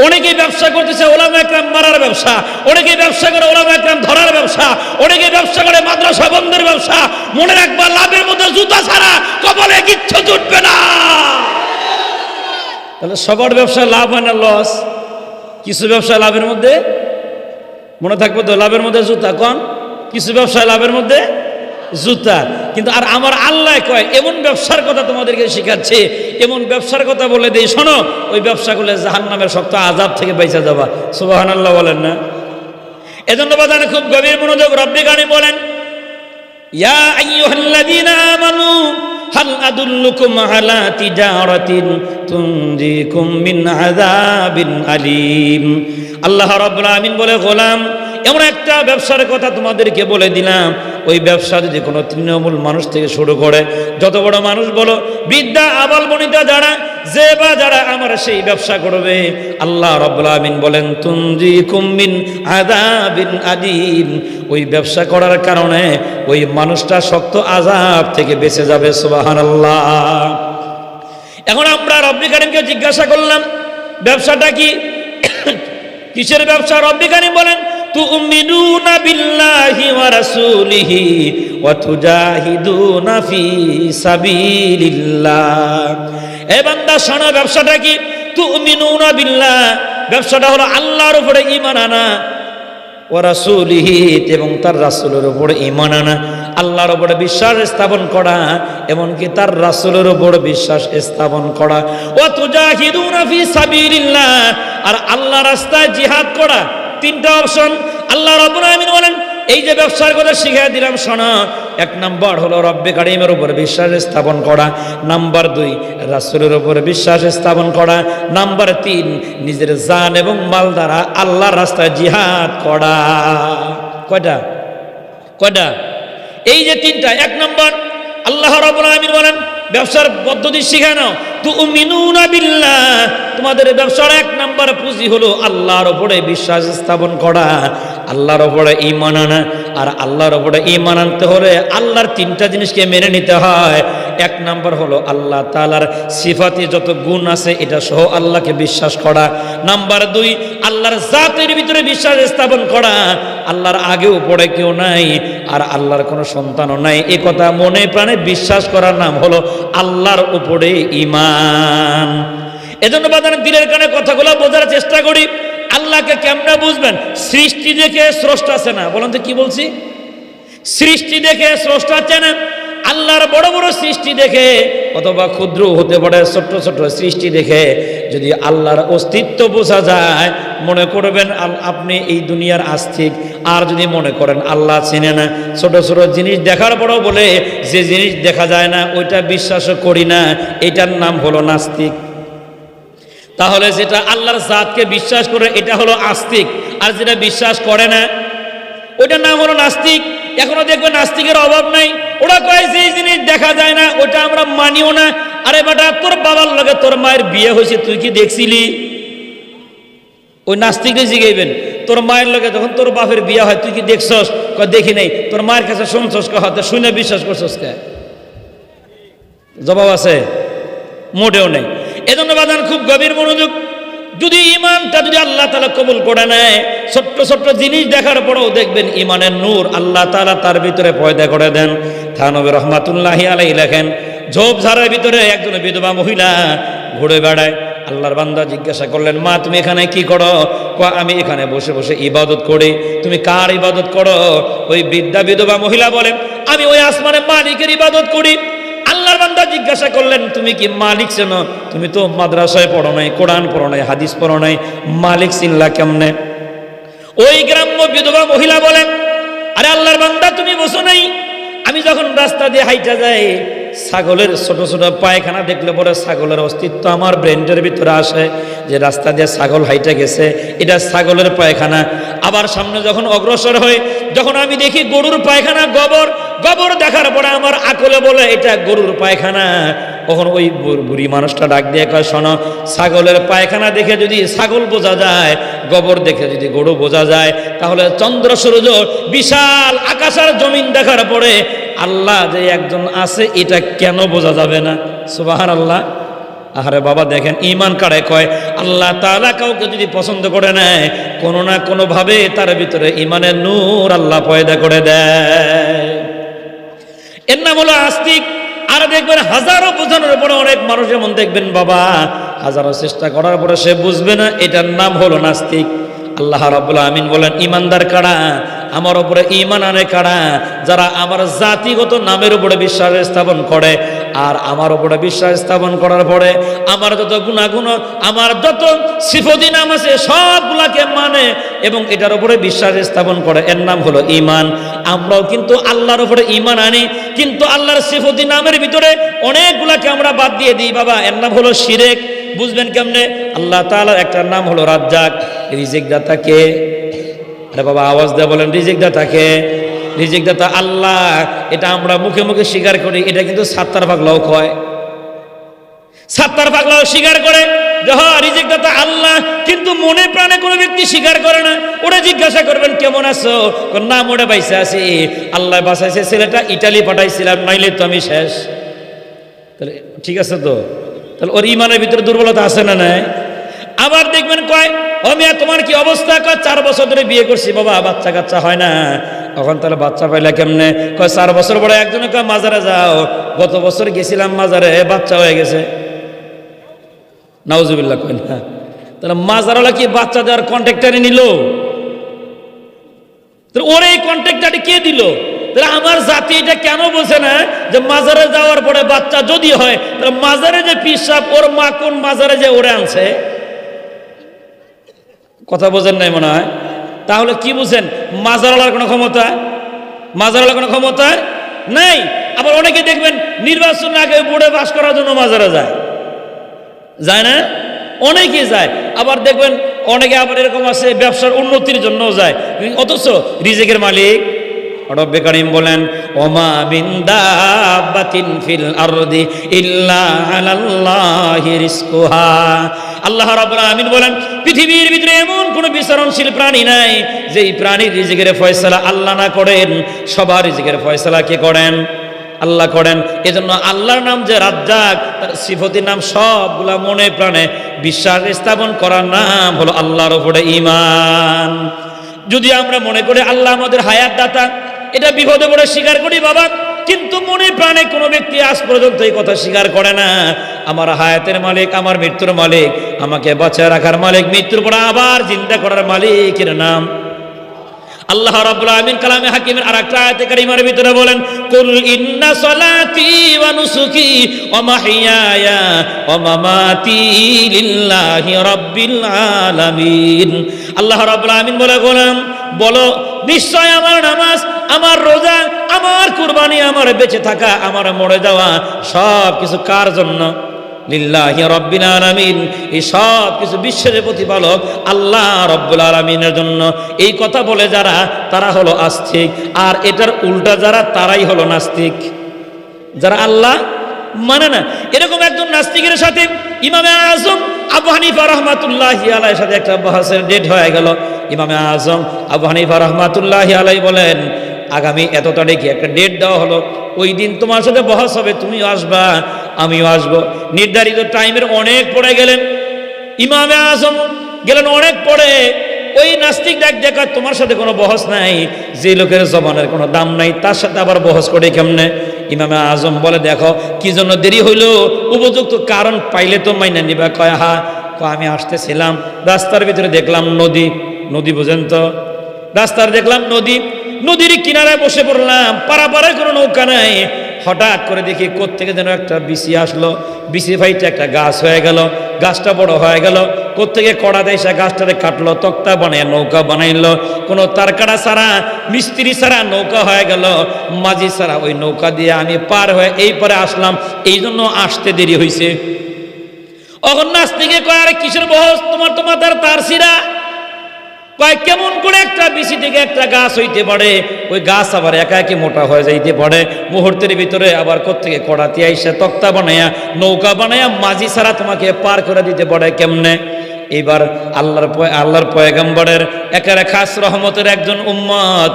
অনেকেই ব্যবসা করতেছে ওলামা একরাম মারার ব্যবসা, অনেকেই ব্যবসা করে ওলামা একরাম ধরার ব্যবসা, অনেকেই ব্যবসা করে মাদ্রাসা বন্ধের ব্যবসা। মনে রাখবা, লাভের মধ্যে জুতা ছাড়া কপালে কিচ্ছু জুটবে না। তাহলে সবার ব্যবসা লাভ হয় না লস? কিছু ব্যবসা লাভের মধ্যে, মনে থাকবে তো, লাভের মধ্যে জুতা। কোন কিছু ব্যবসায় লাভের মধ্যে জুতা। কিন্তু আর আমার আল্লাহ কয় এমন ব্যবসার কথা তোমাদেরকে শিখাচ্ছে, এমন ব্যবসার কথা বলে দেই, শোনো, ওই ব্যবসা করলে জাহান্নামের শক্ত আযাব থেকে বেঁচে যাবা। সুবহানাল্লাহ বলেন না? এজন্য বাজানে খুব গভীর মনোযোগ। রব্বি কারীম বলেন, ইয়া আইয়ুহাল্লাযীনা আমানু হাল আদুল্লুকুম আলা তিজারাতিন তুনজিকুম মিন আযাবিন আলীম। আল্লাহ রাব্বুল আলামিন বলে, গোলাম, এমন একটা ব্যবসার কথা তোমাদেরকে বলে দিলাম, ওই ব্যবসা যদি কোনো তৃণমূল মানুষ থেকে শুরু করে, যত বড় মানুষ বলো, বৃদ্ধা আবাল বনিতা যারা, যে বা যারা আমার সেই ব্যবসা করবে, আল্লাহ রাব্বুল আলামিন বলেন, তুনজিকুম মিন আযাবিন আলীম, ওই ব্যবসা করার কারণে ওই মানুষটা শক্ত আযাব থেকে বেঁচে যাবে। সুবহানাল্লাহ। এখন আমরা রব্বি কারীমকে জিজ্ঞাসা করলাম, ব্যবসাটা কি? কিসের ব্যবসা? রব্বি কারীম বলেন, তুমিনুনা বিল্লাহি ওয়া রাসূলিহি ওয়া তুজাহিদুনা ফি সাবিলিল্লাহ। এ বান্দা শোনো, ব্যবসাটা কি? তুমিনুনা বিল্লাহ, ব্যবসাটা হলো আল্লাহর উপরে ঈমান আনা, ওয়া রাসূলিহি, এবং তার রাসূলের উপরে ঈমান আনা, আল্লাহর উপরে বিশ্বাস স্থাপন করা, এমনকি তার রাসূলের উপরে বিশ্বাস স্থাপন করা। ওয়া তুজাহিদুনা ফি সাবিলিল্লাহ, আর আল্লাহর রাস্তায় জিহাদ করা। তিনটা অপশন। আল্লাহ রাব্বুল আলামিন বলেন, এই যে ব্যবসার কথা শিখিয়ে দিলাম, শোনো, এক নাম্বার হলো রব্বে কারীমের উপর বিশ্বাস স্থাপন করা, নাম্বার 2 রাসূলের উপর বিশ্বাস স্থাপন করা, নাম্বার 3 নিজের জান এবং মাল দ্বারা আল্লাহর রাস্তায় জিহাদ করা। কয়টা? এই যে তিনটা। এক নাম্বার, আল্লাহ রাব্বুল আলামিন বলেন, ব্যবসার পদ্ধতি শিখে নাও। তুমিনুনা বিল্লাহ, তোমাদের ব্যবসার এক নাম্বার পুঁজি হলো আল্লাহর উপরে বিশ্বাস স্থাপন করা, আল্লাহর উপরে ঈমান আনা। আর আল্লাহর উপরে ঈমান আনতে হলে আল্লাহর তিনটা জিনিসকে মেনে নিতে হয়। এক নাম্বার হলো আল্লাহ তাআলার সিফাতে যত গুণ আছে এটা সহ আল্লাহকে বিশ্বাস করা। নাম্বার 2, আল্লাহর জাতের ভিতরে বিশ্বাস স্থাপন করা, আল্লাহর আগেও পরে কেউ নাই, আর আল্লাহর কোনো সন্তানও নাই, এ কথা মনে প্রাণে বিশ্বাস করার নাম হলো আল্লাহর উপরে ঈমান। এজন্য বাদান দিলের কানে কথাগুলো বোঝার চেষ্টা করি। আল্লাহকে কেমনে বুঝবেন? সৃষ্টি দেখে স্রষ্টা চেনা। বলেন তো কি বলছি? সৃষ্টি দেখে স্রষ্টা চেনা। আল্লাহর বড় বড় সৃষ্টি দেখে, অথবা ক্ষুদ্র হতে পারে ছোট্ট ছোট্ট সৃষ্টি দেখে যদি আল্লাহর অস্তিত্ব বোঝা যায়, মনে করবেন আপনি এই দুনিয়ার আস্তিক। আর যদি মনে করেন আল্লাহ চেনে না, ছোট ছোট জিনিস দেখার পরও বলে যে জিনিস দেখা যায় না ওইটা বিশ্বাসও করি না, এটার নাম হলো নাস্তিক। তাহলে যেটা আল্লাহর জাতকে বিশ্বাস করে এটা হলো আস্তিক, আর যেটা বিশ্বাস করে না ওইটার নাম হলো নাস্তিক। এখনো দেখবেন নাস্তিকের অভাব নাই। ওরা কয় যে জিনিস দেখা যায় না ওটা আমরা মানিও না। আরে বেটা, তোর বাবার লগে তোর মায়ের বিয়ে হয়েছে, তুই কি দেখছিলি? ওই নাস্তিককে জিগাইবেন, তোর মায়ের লগে যখন তোর বাপের বিয়ে হয় তুই কি দেখছস? কয় দেখি নাই। তোর মায়ের কাছে শুনছস? হয়তো শুনে বিশ্বাস করছস কে? জবাব আছে? মোটেও নেই। এজন্য বাদান খুব গভীর মনোযোগ। যদি ইমানটা যদি আল্লাহ তাআলা কবুল করে নেয়, ছোট্ট ছোট্ট জিনিস দেখার পরেও দেখবেন ইমানের নূর আল্লাহ তাআলা তার ভিতরে পয়দা করে দেন। থানবী রহমাতুল্লাহি আলাইহি লেখেন, ঝোপঝাড়ের ভিতরে একজন বিধবা মহিলা ঘুরে বেড়ায়। আল্লাহর বান্দা জিজ্ঞাসা করলেন, মা তুমি এখানে কি করো? আমি এখানে বসে বসে ইবাদত করি। তুমি কার ইবাদত করো? ওই বৃদ্ধা বিধবা মহিলা বলেন, আমি ওই আসমানের মালিকের ইবাদত করি। আল্লাহর বান্দা জিজ্ঞাসা করলেন, তুমি কি মালিক চেনো? তুমি তো মাদ্রাসায় পড়ো নাই, কোরআন পড়ো নাই, হাদিস পড়ো নাই, মালিক চিনলা কেমনে? ওই গ্রাম্য বিধবা মহিলা বলেন, আরে আল্লাহর বান্দা তুমি বসো নাই, আমি যখন রাস্তা দিয়ে হাইটা যাই, ছাগলের ছোট ছোট পায়খানা দেখলে পরে ছাগলের অস্তিত্ব আমার ব্রেনের ভিতরে আসে, যে রাস্তা দিয়ে ছাগল হাইটা গেছে, এটা ছাগলের পায়খানা। আবার সামনে যখন অগ্রসর হয়, যখন আমি দেখি গরুর পায়খানা, গোবর দেখার পরে আমার আকলে বলে এটা গরুর পায়খানা। তখন ওই বুড়ি মানুষটা ডাক দিয়ে কয়, শোনো, ছাগলের পায়খানা দেখে যদি ছাগল বোঝা যায়, গোবর দেখে যদি গরু বোঝা যায়, তাহলে চন্দ্র সূর্য বিশাল আকাশ আর জমিন দেখার পরে আল্লাহ যে একজন আছে এটা কেন বোঝা যাবে না? সুবহানাল্লাহ। আরে বাবা দেখেন ঈমান কারে কয়, আল্লাহ তাআলা কাউকে যদি পছন্দ করে নেয় কোনো না কোনো ভাবে তার ভিতরে ঈমানের নূর আল্লাহ পয়দা করে দেয়। এর নাম হলো আস্তিক। আর দেখবেন হাজারো বোঝানোর পরে অনেক মানুষ এমন দেখবেন বাবা হাজারো চেষ্টা করার পরে সে বুঝবে না, এটার নাম হলো নাস্তিক। আল্লাহ রাব্বুল আমিন বলেন ঈমানদার কারা, আমার উপরে ঈমান আনে কারা, যারা আমার জাতিগত নামের উপরে বিশ্বাস স্থাপন করে আর আমার উপরে বিশ্বাস স্থাপন করার পরে আমার যত গুনাহগুণ আমার যত সিফতি নাম আছে সবগুলাকে মানে এবং এটার উপরে বিশ্বাস স্থাপন করে, এর নাম হলো ঈমান। আমরাও কিন্তু আল্লাহর উপরে ঈমান আনি কিন্তু আল্লাহর সিফতি নামের ভিতরে অনেকগুলাকে আমরা বাদ দিয়ে দিই বাবা, এর নাম হলো শিরক। বুঝবেন কেমনে? আল্লাহ তাআলার একটা নাম হলো রাজ্জাক, রিজিক দাতা কে? আরে বাবা আওয়াজ দিয়ে বলেন রিজিক দাতা কে? রিজিক দাতা আল্লাহ। এটা আমরা মুখে মুখে স্বীকার করি, এটা কিন্তু ৭০ ভাগ লোক হয়, ৭০ ভাগ লোক স্বীকার করে যে হ্যাঁ রিজিক দাতা আল্লাহ, কিন্তু মনে প্রাণে কোনো ব্যক্তি স্বীকার করে না। ওরা জিজ্ঞাসা করবেন কেমন আছো, না মোড়ে বাইসে আছি, আল্লাহ বাঁচাইছে, ছেলেটা ইটালি পাঠাইছিলাম, নাইলে তো আমি শেষ। তাহলে ঠিক আছে তো, তাহলে ওর ঈমানের ভিতরে দুর্বলতা আছে না নাই? আবার দেখবেন কয় ও মিয়া তোমার কি অবস্থা, কয় 4 বছর ধরে বিয়ে করছি বাবা, বাচ্চা কাচ্চা হয় না। তখন তাহলে বাচ্চা পাইলে কেমনে? কয় 4 বছর পরে একজনে কয় মাজারে যাও, গত বছর গেছিলাম মাজারে, বাচ্চা হয়ে গেছে। নাউজুবিল্লাহ কয় না। তাহলে মাজারওয়ালা কি বাচ্চা দেওয়ার কন্ট্রাক্টারই নিল? তাহলে ওর এই কন্ট্রাক্টারটি কে দিল? তাহলে আমার জাতি এটা কেন বোঝে না যে মাজারে যাওয়ার পরে বাচ্চা যদি হয় তাহলে মাজারে যে পিসাব ওর মা কোন মাজারে যে ওরে আনছে? কথা বোঝেন নাই মনে হয়। তাহলে কি বুঝেন? মাজারওয়ালার কোনো ক্ষমতা, মাজারওয়ালার কোনো ক্ষমতা নাই। আবার অনেকে দেখবেন নির্বাচন আগে বোর্ডে পাস করার জন্য মাজারে যায়, যায় না? অনেকে যায়। আবার দেখবেন অনেকে আবার এরকম আছে ব্যবসার উন্নতির জন্য যায়, অথচ রিজিকের মালিক রব্বে কারীম বলেন ওমা মিন দাব্বাতিন ফিল আরদি ইল্লা আলাল্লাহি রিজকুহা। আল্লাহ রাব্বুল আমিন বলেন পৃথিবীর ভিতরে এমন কোন বিচরণশীল প্রাণী নাই যেই প্রাণীর রিজিকের ফয়সালা আল্লাহ না করেন। সবার রিজিকের ফয়সালা কে করেন? আল্লাহ করেন। এজন্য আল্লাহর নাম যে রাজ্জাক, তার সিফতির নাম সবগুলা মনে প্রাণে বিশ্বাস স্থাপন করার নাম হলো আল্লাহর উপরে ঈমান। যদি আমরা মনে করি আল্লাহ আমাদের হায়াত দাতা, এটা বিপদে পড়ে স্বীকার করি বাবা, কিন্তু মনে প্রাণে কোনো ব্যক্তি আজ পর্যন্ত এই কথা স্বীকার করে না আমার হায়াতের মালিক, আমার মৃত্যুর মালিক, আমাকে বাঁচায় রাখার মালিক, মৃত্যুর পর আবার জিন্দা করার মালিকের নাম আল্লাহ রাব্বুল আমিন কালামে হাকিমের আরেকটা আয়াতে কারিমার ভিতরে বলেন কুল ইন্না সলাতি ওয়া নুসুকি ওয়া মাহইয়ায়া ওয়া মামাতি লিল্লাহি রাব্বিল আলামিন। আল্লাহ রাব্বুল আমিন বলে গোলাম বলো নিশ্চয় আমার নামাজ, আমার রোজা, আমার কুরবানি, আমার বেঁচে থাকা, আমার মরে যাওয়া সব কিছু কার জন্য? লিল্লাহি রাব্বিল আলামিন। এই সব কিছু বিশ্বের প্রতিপালক আল্লাহ রাব্বুল আলামিনের জন্য। এই কথা বলে যারা, তারা হলো আস্তিক, আর এটার উল্টা যারা, তারাই হলো নাস্তিক, যারা আল্লাহ মানে না। এরকম একজন নাস্তিকের সাথে ইমামে আজম আবু হানিফা রাহমাতুল্লাহি আলাইহির সাথে একটা বাহাসের ডেট হয়ে গেল। ইমামে আজম আবু হানিফা রাহমাতুল্লাহি আলাইহি বলেন আগামী এত তারিখে একটা ডেট দেওয়া হলো, ওই দিন তোমার সাথে বহস হবে, তুমিও আসবা আমিও আসবো। নির্ধারিত টাইমের অনেক পরে গেলেন, ইমামে আজম গেলেন অনেক পরে। ওই নাস্তিক ডাক দেখা তোমার সাথে কোনো বহস নাই, যে লোকের জবানের কোনো দাম নাই তার সাথে আবার বহস করে কেমনে? ইমামে আজম বলে দেখো কি জন্য দেরি হইল, উপযুক্ত কারণ পাইলে তো মাইনা নিবা। কয় হা, আমি আসতেছিলাম, রাস্তার ভিতরে দেখলাম নদী, নদী বোঝেন তো, রাস্তার দেখলাম নদী, নদীর কিনারায় বসে পড়লাম, পারাপারে কোনো নৌকা নাই। হঠাৎ করে দেখি কোত্থেকে যেন একটা বিসি আসলো, বিসি ভাইটা একটা গাছ হয়ে গেল, গাছটা বড় হয়ে গেল, কোত্থেকে কড়া দেয় সে গাছটারে কাটলো, তক্তা বানায় নৌকা বানাইলো, কোনো তারকাড়া ছাড়া মিস্ত্রি ছাড়া নৌকা হয়ে গেল, মাঝি ছাড়া ওই নৌকা দিয়ে আমি পার হয়ে এই পরে আসলাম, এই জন্য আসতে দেরি হয়েছে। অখন নাস্তিকে কয় আরে কিসের বহস, তোমার তো মাথার তার ছিঁড়া। কয় কেমন করে একটা বিসি থেকে একটা গাছ হইতে পারে, ওই গাছ আবার একা একে মোটা হয়ে যাইতে পারে, মুহূর্তের ভিতরে আবার কোত্থেকে কড়াতে আইসা তক্তা বানায়া নৌকা বানায়া মাঝি ছাড়া তোমাকে পার করে দিতে পারে কেমনে? এবার আল্লাহর পয়গম্বরের একেবারে খাস রহমতের একজন উম্মত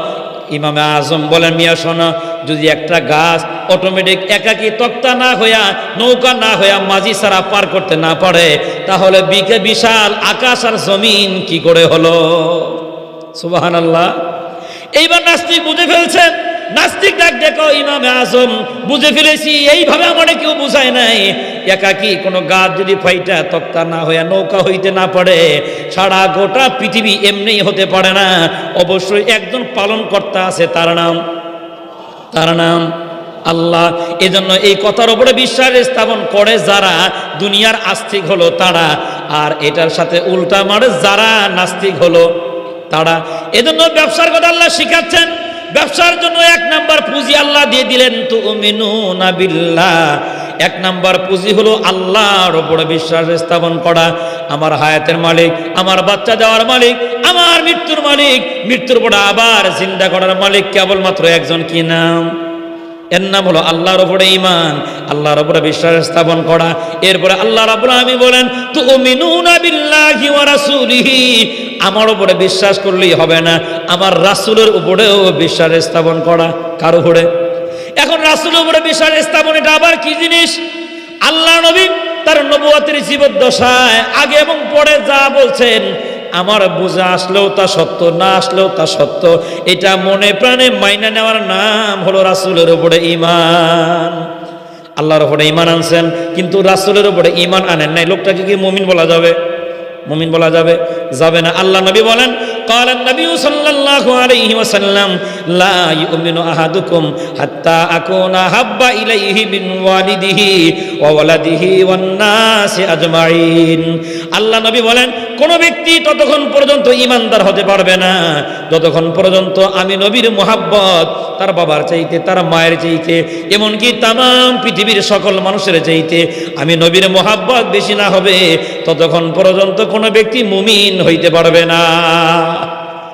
ইমামে আজম বলেন মিয়া শোনো, যদি একটা গাছ অটোমেটিক একাকী তক্তা না হইয়া নৌকা না হইয়া মাঝি ছাড়া পার করতে না পারে, তাহলে বিশাল আকাশ আর জমিন কি করে হলো? সুবহানাল্লাহ। এইবার নাস্তিক বুঝে ফেলছেন, নাস্তিক ডাক দেখো ইমামে আজম বুঝে ফেলেছি, এইভাবে আমার কেউ বুঝায় নাই। একাকি কোনো গাছ যদি ফাইটা তক্তা না হইয়া নৌকা হইতে না পারে, সারা গোটা পৃথিবী এমনি হতে পারে না। অবশ্যই একজন পালন কর্তা আছে, তার নাম আল্লাহ। এজন্য এই কথার উপরে বিশ্বাস স্থাপন করে যারা দুনিয়ার আস্তিক হলো তারা, আর এটার সাথে উল্টা মারে যারা নাস্তিক হলো তারা। এজন্য ব্যবসার কথা আল্লাহ শিখাচ্ছেন। ব্যবসার জন্য 1 নাম্বার পুঁজি আল্লাহ দিয়ে দিলেন, তুমিনুনা বিল্লাহ। 1 নাম্বার পুঁজি হলো আল্লাহর উপরে বিশ্বাস স্থাপন করা। আমার হায়াতের মালিক, আমার বাচ্চা দেওয়ার মালিক, আমার মৃত্যুর মালিক, মৃত্যুর পরে আবার জিন্দা করার মালিক কেবলমাত্র একজন, কি নাম? এর নাম হলো আল্লাহর উপরে ঈমান, আল্লাহর উপরে বিশ্বাস স্থাপন করা। এরপরে আল্লাহ রাব্বুল আলামিন বলেন, তুমিনুনা বিল্লাহি ওয়া রাসূলিহি। আমার উপরে বিশ্বাস করলেই হবে না, আমার রাসূলের উপরেও বিশ্বাস স্থাপন করা। কার উপরে? এখন রাসূলের উপরে বিশ্বাস স্থাপন, এটা আবার কি জিনিস? আল্লাহ নবী তার নবুয়তের জীবদ্দশায় আগে এবং পরে যা বলছেন, আমার বোঝা আসলেও তা সত্য, না আসলেও তা সত্য, এটা মনে প্রাণে মাইনা নেওয়ার নাম হলো রাসূলের উপরে ঈমান। আল্লাহর উপরে ঈমান আনছেন, কিন্তু রাসূলের উপরে ঈমান আনেন নাই, লোকটাকে কি মুমিন বলা যাবে? মুমিন বলা যাবে? যাবে না। আল্লাহ নবী বলেন, قال النبي صلى الله عليه وسلم لا يؤمن أحدكم حتى أكون أحب إليه من والده وولده والناس أجمعين। আল্লাহ নবী বলেন, কোন ব্যক্তি ততক্ষণ পর্যন্ত ঈমানদার হতে পারবে না যতক্ষণ পর্যন্ত আমি নবীর মুহাব্বত তার বাবার চাইতে, তার মায়ের চাইতে, এমনকি তামাম পৃথিবীর সকল মানুষের চাইতে আমি নবীর মুহাব্বত বেশি না হবে, ততক্ষণ পর্যন্ত কোনো ব্যক্তি মুমিন হইতে পারবে না।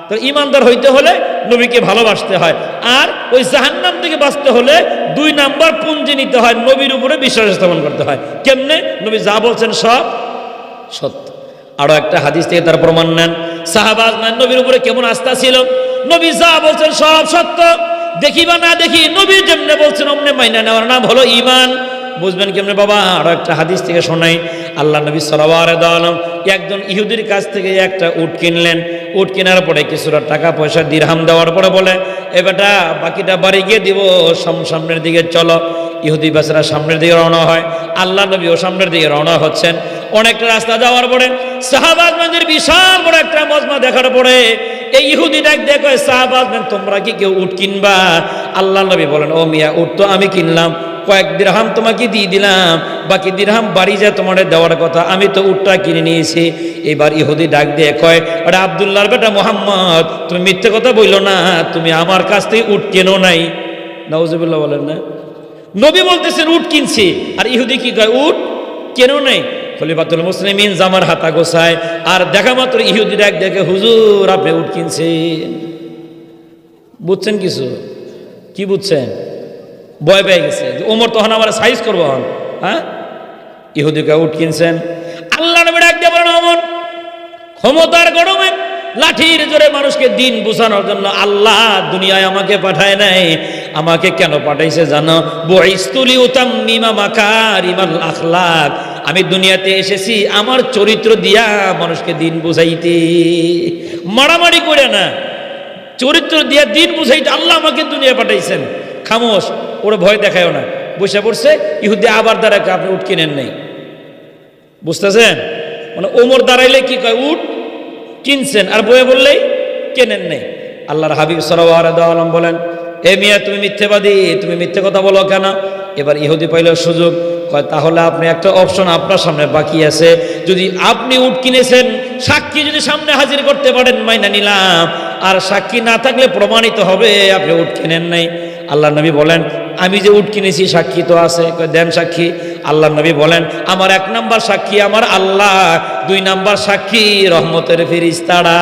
তো ঈমানদার হইতে হলে নবীকে ভালোবাসতে হয়, আর ওই জাহান্নাম থেকে বাঁচতে হলে 2 নাম্বার পুঁজি নিতে হয়, নবীর উপরে বিশ্বাস স্থাপন করতে হয়। কেমনে? নবী যা বলছেন সব সত্য। আরো একটা হাদিস থেকে তার প্রমাণ নেন। সাহাবা নবীর উপরে কেমন আস্থা ছিল, নবী যা বলছেন সব সত্য, দেখি বা না দেখি নবী যেমনে বলছেন অমনে মাইনা নেওয়ার নাম হলো ঈমান। বুঝবেন কেমনে বাবা? আরো একটা হাদিস থেকে শোনাই। আল্লাহ নবী সাল্লাল্লাহু আলাইহি ওয়াসাল্লাম একজন ইহুদির কাছ থেকে একটা উট কিনলেন। উট কেনার পরে কিছুটা টাকা পয়সা দিরহাম দেওয়ার পরে বলে, এ বেটা বাকিটা বাড়ি গিয়ে দিব, সামনের দিকে চলো। ইহুদি বেচারা সামনের দিকে রওনা হয়, আল্লাহ নবীও সামনের দিকে রওনা হচ্ছেন। অনেকটা রাস্তা যাওয়ার পরে সাহাবাদের বিশাল বড় একটা মজমা দেখার পরে এই ইহুদি ডাক দেখো, সাহাবাদের তোমরা কি কেউ উট কিনবা? আল্লাহ নবী বলেন, ও মিয়া, উট তো আমি কিনলাম, কয়েক দিরহাম তোমাকে দিয়ে দিলাম, বাকি দিরহাম বাড়ি যায় তোমার দেওয়ার কথা, আমি তো উটটা কিনে নিয়েছি। এবার ইহুদি ডাক দিয়ে কয়, আরে আব্দুল্লাহর বেটা মুহাম্মদ, তুমি মিথ্যে কথা বললো না, তুমি আমার কাছ থেকে উট কেনো নাই। নাউজুবিল্লাহ বলেন না। নবী বলতেছেন উট কিনছি, আর ইহুদি কি কয় উট কেনো নাই। খলিফাতুল মুসলিমিন জামার হাতা গোছায়, আর দেখা মাত্র ইহুদি ডাক দেখে, হুজুর আপনি উট কিনছেন। বুঝছেন কিছু? কি বুঝছেন? ভয় পেয়ে গেছে, ওমর তখন আমার সাইজ করবো। হ্যাঁ, ইহুদিকে উট কিনছেন। আল্লাহ নবী ডাক দিয়ে বলেন, ওমর ক্ষমতার গরমে লাঠির জোরে মানুষকে দিন বোঝানোর জন্য আল্লাহ দুনিয়ায় আমাকে পাঠায় নাই। আমাকে কেন পাঠাইছে জানো? বুইস্তুলি উতাম্মিমা মাকারিমাল আখলাক। আমি দুনিয়াতে এসেছি আমার চরিত্র দিয়া মানুষকে দিন বুঝাইতে, মারামারি করে না, চরিত্র দিয়া দিন বুঝাইতে আল্লাহ আমাকে দুনিয়া পাঠাইছেন। খামোশ, ওরা ভয় দেখায়ও না, বসে পড়ছে। ইহুদি আবার দাঁড়াকে, আপনি উট কিনেন নাই। বুঝতেছেন? মানে ওমর দাঁড়াইলে কি কয় উট কিনছেন, আর বয়ে বললেই কেনেন নাই। আল্লাহর হাবিব সাল্লাল্লাহু আলাইহি ওয়াসাল্লাম বলেন, এ মিয়া তুমি মিথ্যেবাদী, তুমি মিথ্যে কথা বলো কেন? এবার ইহুদি পাইল সুযোগ, কয় তাহলে আপনি একটা অপশন আপনার সামনে বাকি আছে, যদি আপনি উট কিনেছেন সাক্ষী যদি সামনে হাজির করতে পারেন মাইনা নিলাম, আর সাক্ষী না থাকলে প্রমাণিত হবে আপনি উট কিনেন নাই। আল্লাহ নবী বলেন, আমি যে উট কিনেছি সাক্ষী তো আছে, দেন সাক্ষী। আল্লাহ নবী বলেন, আমার 1 নাম্বার সাক্ষী আমার আল্লাহ, 2 নাম্বার সাক্ষী রহমতের ফেরেশতারা।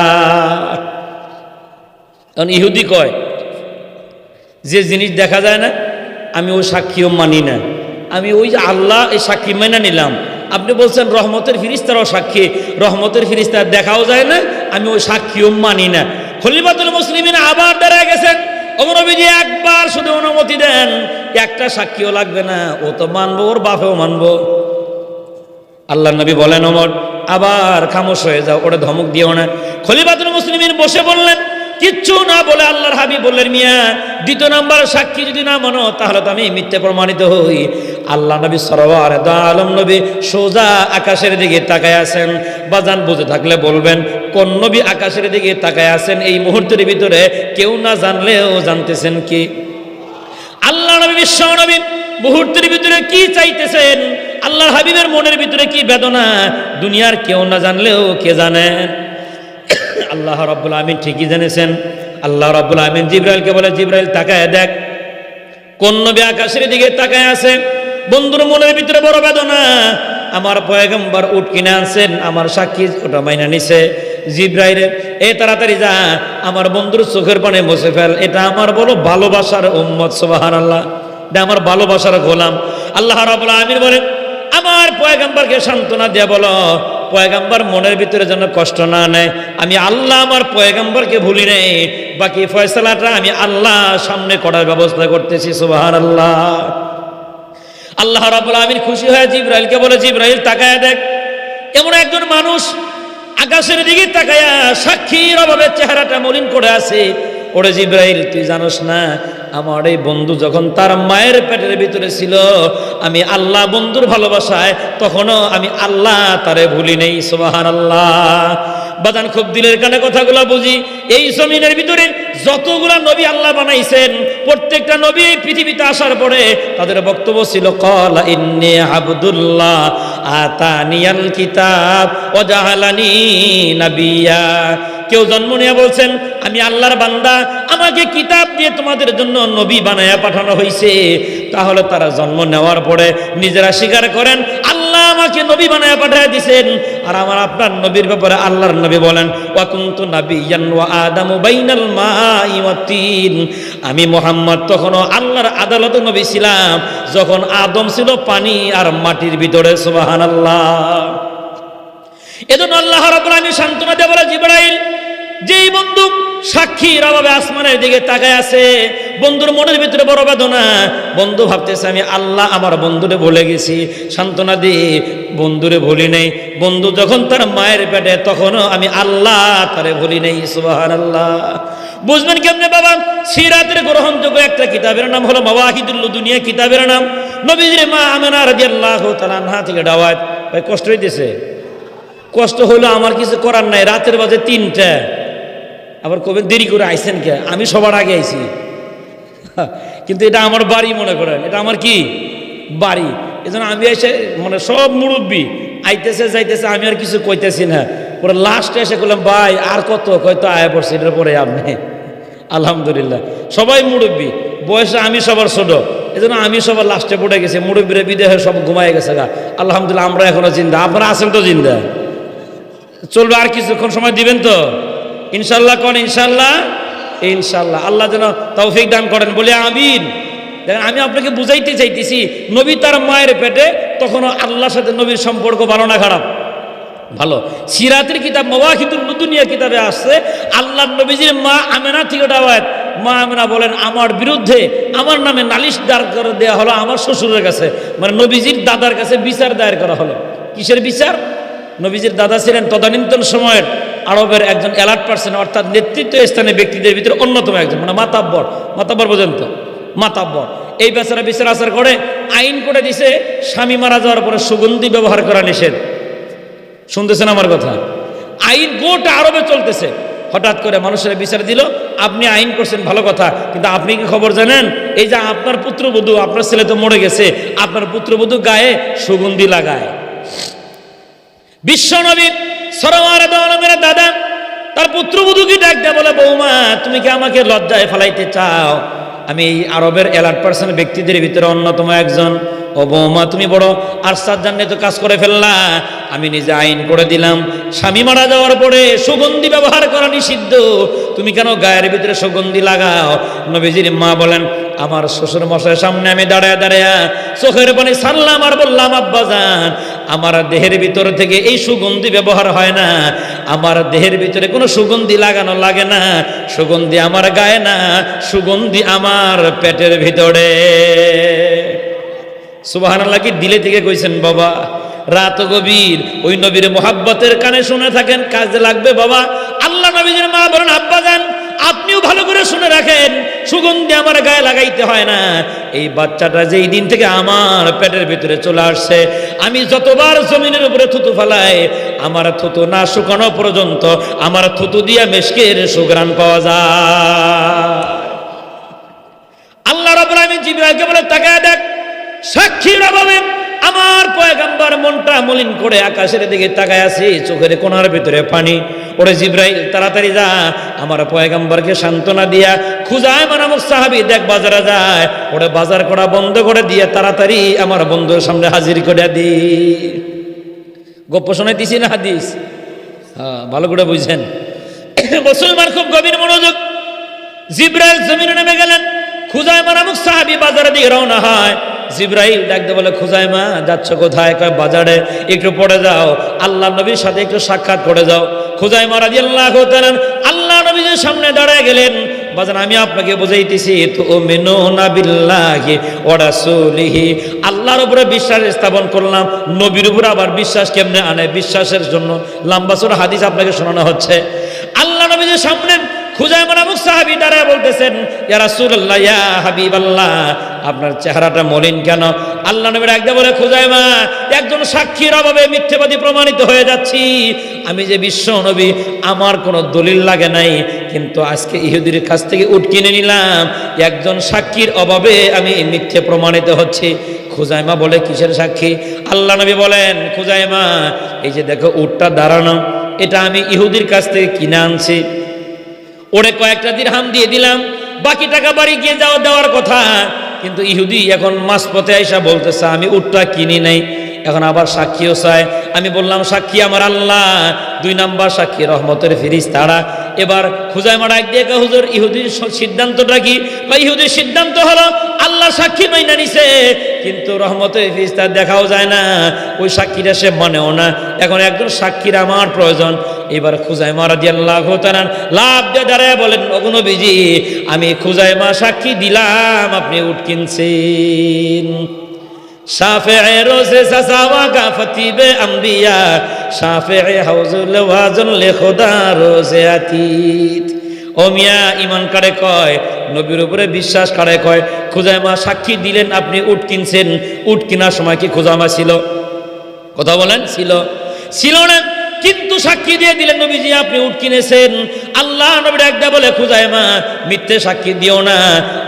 কারণ ইহুদি কয়, যে জিনিস দেখা যায় না আমি ওই সাক্ষীও মানি না, আমি ওই যে আল্লাহ এই সাক্ষী মেনে নিলাম। আপনি বলছেন রহমতের ফেরেশতারাও সাক্ষী, রহমতের ফেরেশতা দেখাও যায় না, আমি ওই সাক্ষীও মানি না। খলিফাতুল মুসলিমিন আবার দাঁড়ায় গেছেন, ওমর নবীজি একবার শুধু অনুমতি দেন, একটা সাক্ষীও লাগবে না, ও তো মানবো, ওর বাপেও মানবো। আল্লাহ নবী বলেন, ওমর আবার খামোশ হয়ে যাও, ওটা ধমক দিও না। খলিফাতুল মুসলিমিন বসে বললেন, কিচ্ছু না বলে আল্লাহর হাবিব বললেন, মিয়া দ্বিতীয় নাম্বার সাক্ষী যদি না মানো তাহলে তো আমি মিথ্যে প্রমাণিত হই। আল্লাহ নবী সাল্লাল্লাহু আলাইহি নবী সোজা আকাশের দিকে তাকায় আছেন। বাজান বুঝে থাকলে বলবেন, কোন নবী আকাশের দিকে তাকায় আছেন এই মুহূর্তের ভিতরে কেউ না জানলেও জানতেছেন কি? আল্লাহ নবী বিশ্ব নবী মুহূর্তের ভিতরে কি চাইতেছেন, আল্লাহর হাবিবের মনের ভিতরে কি বেদনা, দুনিয়ার কেউ না জানলেও কে জানে? আল্লাহ রাব্বুল আমিন ঠিকই জেনেছেন। আল্লাহ রাব্বুল আমিন জিবরাইলকে বলে, জিবরাইল তাকায় দেখ কোন নবী আকাশের দিকে তাকায় আছে। বন্ধুর মনের ভিতরে বড় বেদনা, আমার পয়গম্বর উট কিনে আনছেন, আমার সাক্ষী ওটা মাইনা নিছে। জিবরাইল এ তাড়াতাড়ি যা আমার বন্ধুর চোখের পানে মুছে ফেল, এটা আমার বলো ভালোবাসার উম্মত, সুবহানাল্লাহ, এটা আমার ভালোবাসার গোলাম। আল্লাহ রাব্বুল আমিন বলেন, আমার পয়গম্বরকে সান্ত্বনা দিয়ে বলো, পয়গম্বর মনের ভিতরে যেন কষ্ট না নেয়, আমি আল্লাহ আমার পয়গম্বরকে ভুলি নেই, বাকি ফয়সালাটা আমি আল্লাহ সামনে করার ব্যবস্থা করতেছি, সুবহানাল্লাহ। আল্লাহ রাব্বুল আমিন খুশি হয়ে জিবরাইলকে বলে, জিবরাইল তাকায়া দেখ এমন একজন মানুষ আকাশের দিকে তাকায়া সাক্ষীর অভাবে চেহারাটা মলিন করে আছে। ওরে জিবরাইল তুই জানোস না, আমার এই বন্ধু যখন তার মায়ের পেটের ভিতরে ছিল, আমি আল্লাহ বন্ধুর ভালোবাসায় তখনও আমি আল্লাহ তারে ভুলি নেই, সুবহানাল্লাহ। বাজান খুব দিলের কানে কথাগুলো বুঝি। এই জমিনের ভিতরে যতগুলা নবী আল্লাহ বানাইছেন, প্রত্যেকটা নবী পৃথিবীতে আসার পরে তাদের বক্তব্য ছিল, ক্বালা ইন্নী আবদুল্লাহ আতানিয়াল কিতাব ওয়া জাআলানি নাবিয়্যা। কেউ জন্ম নিয়ে বলছেন আমি আল্লাহর বান্দা, আমাকে কিতাব দিয়ে তোমাদের জন্য নবী বানায়া পাঠানো হয়েছে। তাহলে তারা জন্ম নেওয়ার পরে নিজেরা স্বীকার করেন আল্লাহ আমাকে নবী বানায়া পাঠিয়ে দিয়েছেন। আর আমার আপনার নবীর ব্যাপারে আল্লাহর নবী বলেন, ওয়া কুনতু নাবিয়্যান ওয়া আদামু বাইনাল মাই ওয়াত তিন। আমি মুহাম্মদ তখনও আল্লাহর আদালতে নবী ছিলাম যখন আদম ছিল পানি আর মাটির ভিতরে, সুবহানাল্লাহ। এজন্য আল্লাহ রাব্বুল আমিন সান্ত্বনা দিয়ে বলে, জিবরাইল যেই বন্ধু সাক্ষীর অভাবে আসমানের দিকে তাকায় আছে, বন্ধুর মনের ভিতরে বড় বেদনা, বন্ধু ভাবতেছে আমি আল্লাহ আমার বন্ধুরে ভুলে গেছি, সান্ত্বনা দিয়ে বন্ধুরে ভুলি নেই। বন্ধু যখন তার মায়ের পেটে তখনও আমি আল্লাহ তারে ভুলি নেই, সুবহানাল্লাহ। বুঝবেন কেমনে বাবা? সিরাতের গ্রহণযোগ্য একটা কিতাবের নাম হলো মাওয়াহিদুল লুদুনিয়া, কিতাবের নাম। নবীজির মা আমেনা রাদিয়াল্লাহু তাআলা আনহা থেকে দাওয়াত। ভাই কষ্ট হইতেছে? কষ্ট হলো আমার কিছু করার নাই, রাতের বাজে 3টা, আবার কবে দেরি করে আইছেন কে? আমি সবার আগে আইছি, কিন্তু এটা আমার বাড়ি মনে করেন, এটা আমার কি বাড়ি। এজন্য আমি এসে মানে সব মুরব্বী আইতেছে যাইতেছে, আমি আর কিছু কইতেছি না। পরে লাস্টে এসে বললাম ভাই আর কত, কয়তো আয়া পড়ছে, এটার পরে আপনি আলহামদুলিল্লাহ সবাই মুরব্বী, বয়সে আমি সবার ছোট, এজন্য আমি সবার লাস্টে পড়ে গেছি। মুরব্বীরা বিদেহে সব ঘুমায় গেছে গা, আলহামদুলিল্লাহ আমরা এখনো জিন্দা। আপনারা আছেন তো জিন্দা? চলবে আর কিছুক্ষণ সময় দিবেন তো ইনশাল্লাহ? কোন ইনশাল্লাহ? ইনশাল্লাহ। আল্লাহ যেন তৌফিক দান করেন, বলে আমিন। দেখেন আমি আপনাকে বুঝাইতে চাইতেছি, নবী তার মায়ের পেটে তখনও আল্লাহর সাথে নবীর সম্পর্ক ভালো না খারাপ? ভালো। সিরাতের কিতাব মাওয়াহিদুল লুদুনিয়া কিতাবে আসছে আল্লাহ নবীজির মা আমেনা থেকে দাওয়াত। মা আমেনা বলেন আমার বিরুদ্ধে আমার নামে নালিশ দায়ের করে দেওয়া হলো আমার শ্বশুরের কাছে, মানে নবীজির দাদার কাছে বিচার দায়ের করা হলো। কিসের বিচার? নবীজির দাদা ছিলেন তদানীন্তন সময়ের আরবের একজন অ্যালার্ট পার্সন, অর্থাৎ নেতৃত্ব স্থানীয় ব্যক্তিদের ভিতরে অন্যতম একজন, মানে মাতাব্বর। মাতাব্বর পর্যন্ত মাতাব্বর। এই বেচারা বিচার আচার করে আইন করে দিছে, স্বামী মারা যাওয়ার পরে সুগন্ধি ব্যবহার করা নিষেধ। শুনতেছেন আমার কথা? আইন গোটা আরবে চলতেছে। হঠাৎ করে মানুষের বিচার দিল, আপনি আইন করছেন ভালো কথা, কিন্তু আপনি কি খবর জানেন এই যে আপনার পুত্রবধূ, আপনার ছেলে তো মরে গেছে, আপনার পুত্রবধূ গায়ে সুগন্ধি লাগায়। বিশ্ব নবী সাল্লাল্লাহু আলাইহি ওয়াসাল্লামের দাদা তার পুত্রবধূকে ডাক দেয়া বলে, বৌমা তুমি কি আমাকে লজ্জায় ফেলাইতে চাও? আমি এই আরবের অ্যালার্ট পার্সন ব্যক্তিদের ভিতরে অন্যতম একজন। ও বৌমা তুমি বড় আশ্চর্য জান্নাতে কাজ করে ফেললা। আমি নিজে আইন করে দিলাম স্বামী মারা যাওয়ার পরে সুগন্ধি ব্যবহার করা নিষিদ্ধ, তুমি কেন গায়ের ভিতরে সুগন্ধি লাগাও? নবীজির মা বলেন আমার শ্বশুর মশাইয়ের সামনে আমি দাঁড়ায় দাঁড়ায় চোখের পানি ছাড়লাম আর বললাম, আব্বাজান আমার দেহের ভিতর থেকে এই সুগন্ধি ব্যবহার হয় না, আমার দেহের ভিতরে কোনো সুগন্ধি লাগানো লাগে না, সুগন্ধি আমার গায়ে না, সুগন্ধি আমার পেটের ভিতরে। সুবহানাল্লাহ। কি দিলে থেকে কইছেন বাবা? রাত গভীর, ওই নবীর মোহাব্বতের কানে শুনে থাকেন, কাজে লাগবে বাবা। আল্লাহ নবীর মা বলেন, আব্বাজান আপনিও ভালো করে শুনে রাখেন, সুগন্ধি আমার গায়ে লাগাইতে হয় না। এই বাচ্চাটা যেই দিন থেকে আমার পেটের ভিতরে চলে আসছে, আমি যতবার জমিনের উপরে থুতু ফেলাই, আমার থুতু না শুকানো পর্যন্ত আমার থুতু দিয়ে মেশকের সুঘ্রাণ পাওয়া যায়। আল্লাহ রাব্বুল আলামিন জিবরাইলকে বলে, তাকায় দেখ, সাক্ষীর অভাবে আমার পয়গম্বর মনটা মলিন করে আকাশের দিকে তাকায় আছে, চোখের কোণার ভিতরে পানি। ওরে জিবরাইল তাড়াতাড়ি যা, আমার পয়গম্বরকে সান্ত্বনা দিয়া খুজায়মা নামক সাহাবী দেখ বাজারে যায়, ওরে বাজার করা বন্ধ করে দিয়ে তাড়াতাড়ি আমার বন্ধুর সামনে হাজির করে দি। গপ্প শোনাইতেছি না হাদিস? হ্যাঁ, ভালো করে বুঝছেন। মুসলমান খুব গভীর মনোযোগ। জিবরাইল জমিনে নেমে গেলেন, খুজায়মা নামক সাহাবী বাজারে দিয়ে রওনা হয়। জিবরাইল ডাকতে বলে, খুজাইমা যাচ্ছ কোথায়? কয় বাজারে, একটু পড়ে যাও, আল্লাহ নবীর সাথে একটু সাক্ষাৎ করে যাও। খুজাইমা রাদিয়াল্লাহু তাআলা আল্লাহ নবীর সামনে দাঁড়ায় গেলেন। বাজান আমি আপনাকে বুঝাইতেছি, তুমিনুনা বিল্লাহি ওয়া রাসূলিহি, আল্লাহর উপরে বিশ্বাস স্থাপন করলাম, নবীর উপরে আবার বিশ্বাস কেমনে আনে? বিশ্বাসের জন্য লম্বা চড়া হাদিস আপনাকে শোনানো হচ্ছে। আল্লাহ নবীর সামনে খুজাইমা নামক সাহাবী দাঁড়ায় বলতেছেন, ইয়া রাসূলুল্লাহ, ইয়া হাবিবাল্লাহ, আপনার চেহারাটা মলিন কেন? আল্লাহ নবী ডাকতে বলে, খুজাইমা একজন সাক্ষীর অভাবে মিথ্যাবাদী প্রমাণিত হয়ে যাচ্ছি। আমি যে বিশ্ব নবী, আমার কোনো দলিল লাগে নাই, কিন্তু আজকে ইহুদির কাছ থেকে উট কিনে নিলাম, একজন সাক্ষীর অভাবে আমি মিথ্যে প্রমাণিত হচ্ছি। খুজাইমা বলে, কিসের সাক্ষী? আল্লাহ নবী বলেন, খুজাইমা এই যে দেখো উটটা দাঁড়ানো, এটা আমি ইহুদির কাছ থেকে কিনে আনছি, ওরে কয়েকটা দিরহাম দিয়ে দিলাম, বাকি টাকা বাড়ি গিয়ে যাও দেওয়ার কথা, কিন্তু ইহুদি এখন মাঝপথে আইসা বলতেছে আমি উটটা কিনি নাই, এখন আবার সাক্ষীও চায়। আমি বললাম, সাক্ষী আমার আল্লাহ, 2 নাম্বার সাক্ষী রহমতের ফেরেশতারা। এবার খুজাইমা ডাক দিয়ে, হুজুর ইহুদির সিদ্ধান্তটা কি? ইহুদির সিদ্ধান্ত হলো আল্লাহ সাক্ষী মাইনা নিছে, কিন্তু রহমতের ফেরেশতা দেখাও যায় না, ওই সাক্ষীটা সে মানেও না, এখন একজন সাক্ষীর আমার প্রয়োজন। এবার খুজাইমা রাদিয়াল্লাহু তাআলা লাভ দিয়ে দাঁড়ায় বলেন, ওগো নবীজি আমি খুজাইমা সাক্ষী দিলাম আপনি উট কিনছেন। শাফিঈ রোজে সাসাওয়া গাফতিবে আম্বিয়া, শাফিঈ হাউজুল ওয়াজন লে খোদা রোজে আতীত। ও মিয়া ইমান কারে কয়, নবীর উপরে বিশ্বাস কারে কয়? খুজাইমা সাক্ষী দিলেন আপনি উট কিনছেন, উট কেনার সময় কি খুজাইমা ছিল? কথা বলেন, ছিল? ছিল না, কিন্তু সাক্ষী দিয়ে দিলেন নবীজি আপনি উট কিনেছেন। আল্লাহ নবী ডাকদা বলে, খুজাইমা মিথ্যে সাক্ষী দিও না,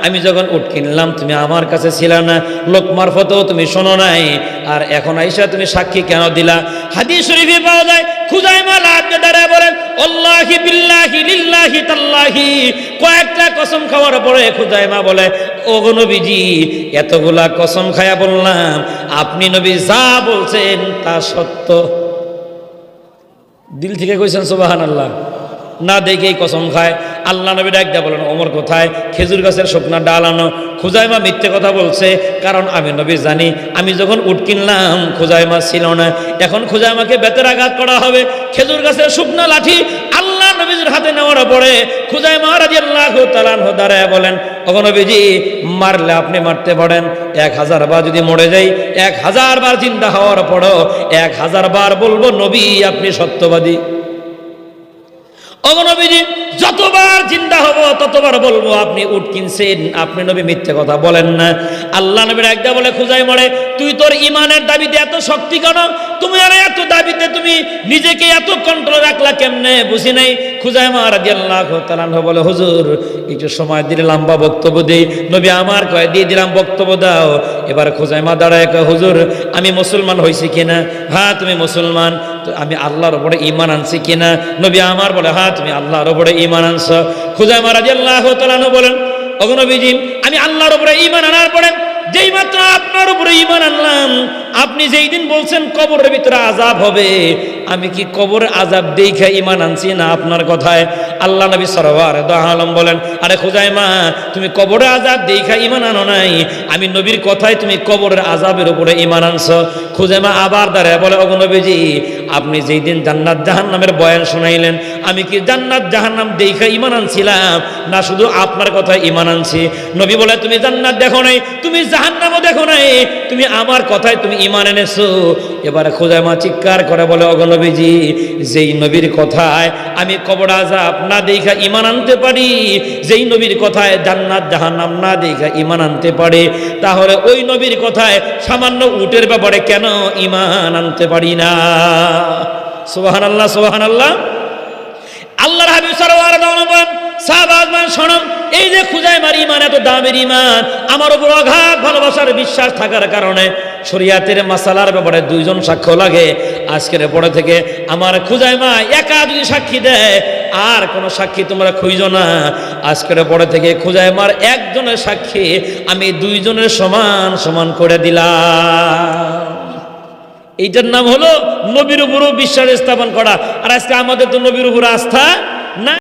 আমি যখন উট কিনলাম তুমি আমার কাছে ছিল না, লোক মারফতেও তুমি শোনো নাই, আর এখন আইসা তুমি সাক্ষী কেন দিলা? হাদিস শরীফে পাওয়া যায়, খুজাইমা লাভ দিয়ে দাঁড়ায় বলেন, আল্লাহি বিল্লাহি লিল্লাহি তাল্লাহি, কয়েকটা কসম খাওয়ার পরে খুজাইমা বলে, ওগো নবীজি এতগুলা কসম খায়া বললাম, আপনি নবী যা বলছেন তা সত্য। দিল থেকে কইছেন সুবহানাল্লাহ? না দেখেই কসম খায়। আল্লাহ নবী ডাকদা বলেন, ওমর কোথায়? খেজুর গাছের শুকনা ডাল আনো। খুজাইমা মিথ্যে কথা বলছে, কারণ আমি নবী জানি আমি যখন উট কিনলাম খুজাইমা ছিল না, এখন খুজাইমাকে বেতের আঘাত করা হবে। খেজুর গাছের শুকনা লাঠি আল্লাহ নবীর হাতে নেওয়ার পরে খুজাইমা রাদিয়াল্লাহু তাআলা দাঁড়ায় বলেন, ওগো নবীজি মারলে আপনি মারতে পারেন, 1000 বার যদি মরে যাই, 1000 বার জিন্দা হওয়ার পরও 1000 বার বলবো নবী আপনি সত্যবাদী। ওগো নবীজি যতবার জিন্দা হব ততবার বলবো আপনি উট কিনছেন, আপনি নবী মিথ্যে কথা বলেন না। আল্লাহ নবীর একদা বলে, খুজাইমা তুই তোর ইমানের দাবিতে এত শক্তি কেন? তুমি আর এত দাবিতে তুমি নিজেকে এত কন্ট্রোল রাখলা কেমনে? বুঝি নাই। খুজাইমা রাদিয়াল্লাহু তাআলা বলে, হুজুর একটু সময় দিলে লম্বা বক্তব্য দেই। নবী আমার কয়, দিয়ে দিলাম, বক্তব্য দাও। এবার খুজাইমা দাঁড়ায় কয়, হুজুর আমি মুসলমান হয়েছি কিনা? হ্যাঁ তুমি মুসলমান। তো আমি আল্লাহর উপরে ঈমান আনছি কিনা? নবী আমার বলে, হ্যাঁ তুমি আল্লাহর উপরে ঈমান আনছো। খুজাইমা রাদিয়াল্লাহু তাআলা বলেন, ওগো নবীজি আমি আল্লাহর উপরে ঈমান আনার পরে যেই মাত্র আপনার উপরে ঈমান আনলাম, আপনি যেই দিন বলছেন কবরের ভিতরে আযাব হবে, আমি কি কবরের আযাব দেখে ঈমান আনছি না আপনার কথায়? আল্লাহ নবী সাল্লাল্লাহু আলাইহি ওয়াসাল্লাম বলেন, আরে খুজাইমা, তুমি কবরের আযাব দেখে ঈমান আনো নাই, আমি নবীর কথায় তুমি কবরের আযাবের উপরে ঈমান আনছো। খুজাইমা আবার দাঁড়ায় বলে, ওগো নবীজি, আপনি যেই দিন জান্নাত জাহান্নামের বয়ান শুনাইলেন, আমি কি জান্নাত জাহান্নাম দেখে ঈমান আনছিলাম না শুধু আপনার কথায় ঈমান আনছি? নবী বলে, তুমি জান্নাত দেখো নাই, তুমি জাহান্নামও দেখো নাই, তুমি আমার কথায় তুমি ঈমান এনেছো। এবারে খুজাইমা চিৎকার করে বলে, ওগো নবীজি, যেই নবীর কথায় আমি কবর আযাব না দেখা ঈমান আনতে পারি, যেই নবীর কথায় জান্নাত জাহান্নাম না দেখা ঈমান আনতে পারে, তাহলে ওই নবীর কথায় সামান্য উটের ব্যাপারে কেন ঈমান আনতে পারি না? সুবহানাল্লাহ, সুবহানাল্লাহ। আল্লাহর হাবিব সাল্লাল্লাহু আলাইহি ওয়াসাল্লাম সাহাবাগণ শোনো, এই যে খুজাইমার ঈমান এত দামের ঈমান, আমার উপর অগাধ ভালোবাসার বিশ্বাস থাকার কারণে শরীয়তের মাসালার ব্যাপারে দুইজন সাক্ষ্য লাগে। আজকের পরে থেকে আমার খুজাইমা একা যদি সাক্ষী দেয়, আর কোনো সাক্ষী তোমরা খুঁজো না। আজকের পরে থেকে খুজাইমার একজনের সাক্ষী আমি দুইজনের সমান সমান করে দিলাম। এইটার নাম হলো নবীর উপরও বিশ্বাস স্থাপন করা। আর আজকে আমাদের তো নবীর উপর আস্থা